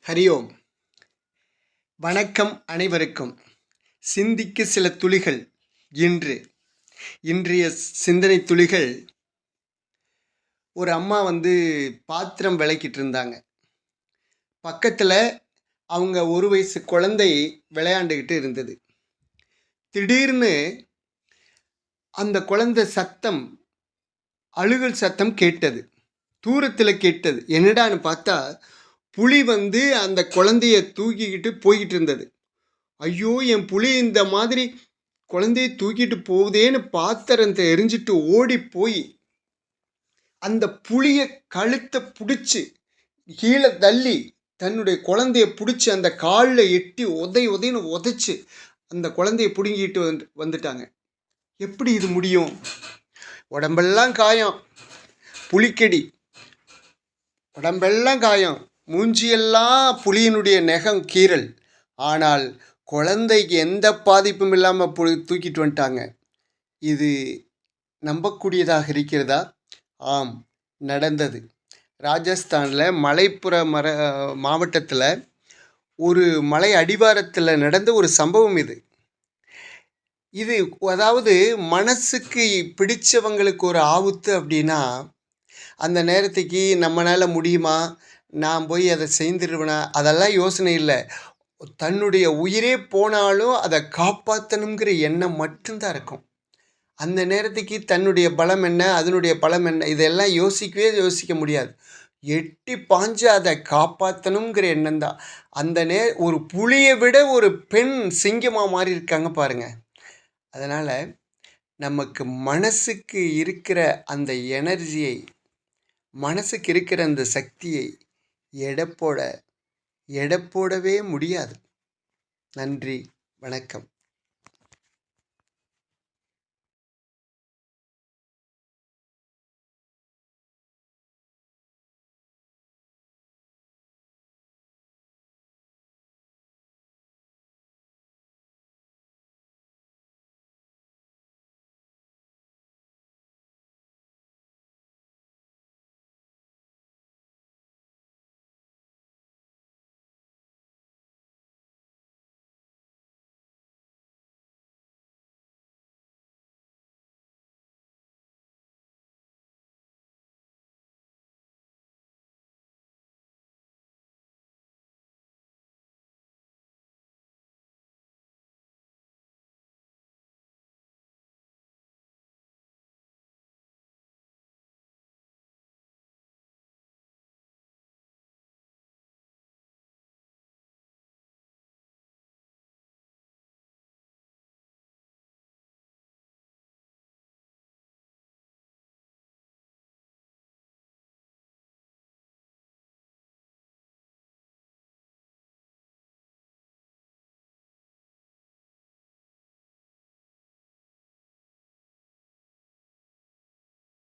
ஹரி ஓம். வணக்கம் அனைவருக்கும். சிந்திக்க சில துளிகள். இன்றைய சிந்தனை துளிகள். ஒரு அம்மா பாத்திரம் விளக்கிட்டு இருந்தாங்க. பக்கத்தில் அவங்க 1 வயசு குழந்தை விளையாண்டுக்கிட்டு இருந்தது. திடீர்னு அந்த குழந்தை அழுகல் சத்தம் கேட்டது. தூரத்தில் கேட்டது. என்னடான்னு பார்த்தா புலி அந்த குழந்தைய தூக்கிக்கிட்டு போய்கிட்டு இருந்தது. ஐயோ, என் புலி இந்த மாதிரி குழந்தைய தூக்கிட்டு போகுதேன்னு பாத்திரத்தை எரிஞ்சிட்டு ஓடி போய் அந்த புளிய கழுத்தை பிடிச்சி கீழே தள்ளி தன்னுடைய குழந்தைய பிடிச்சி அந்த காலில் எட்டி உதைன்னு உதைச்சு அந்த குழந்தைய பிடுங்கிட்டு வந்துட்டாங்க. எப்படி இது முடியும்? உடம்பெல்லாம் காயம், புலிக்கடி உடம்பெல்லாம் காயம், மூஞ்சியெல்லாம் புலியினுடைய நகம் கீறல். ஆனால் குழந்தைக்கு எந்த பாதிப்பும் இல்லாமல் தூக்கிட்டு வந்துட்டாங்க. இது நம்பக்கூடியதாக இருக்கிறதா? ஆம், நடந்தது. ராஜஸ்தானில் மலைப்புற மாவட்டத்தில் ஒரு மலை அடிவாரத்தில் நடந்த ஒரு சம்பவம் இது. அதாவது மனசுக்கு பிடிச்சவங்களுக்கு ஒரு ஆபத்து அப்படின்னா அந்த நேரத்துக்கு நம்மளால் முடியுமா, நான் போய் அதை செய்திருவேனா, அதெல்லாம் யோசனை இல்லை. தன்னுடைய உயிரே போனாலும் அதை காப்பாற்றணுங்கிற எண்ணம் மட்டும்தான் இருக்கும். அந்த நேரத்துக்கு தன்னுடைய பலம் என்ன, அதனுடைய பலம் என்ன, இதெல்லாம் யோசிக்க முடியாது. எட்டி பாஞ்சு அதை காப்பாற்றணுங்கிற எண்ணம் தான். ஒரு புலியை விட ஒரு பெண் சிங்கமாக மாறி இருக்காங்க பாருங்க. அதனால் நமக்கு மனசுக்கு இருக்கிற அந்த எனர்ஜியை, மனசுக்கு இருக்கிற அந்த சக்தியை எடை போடவே முடியாது. நன்றி, வணக்கம்.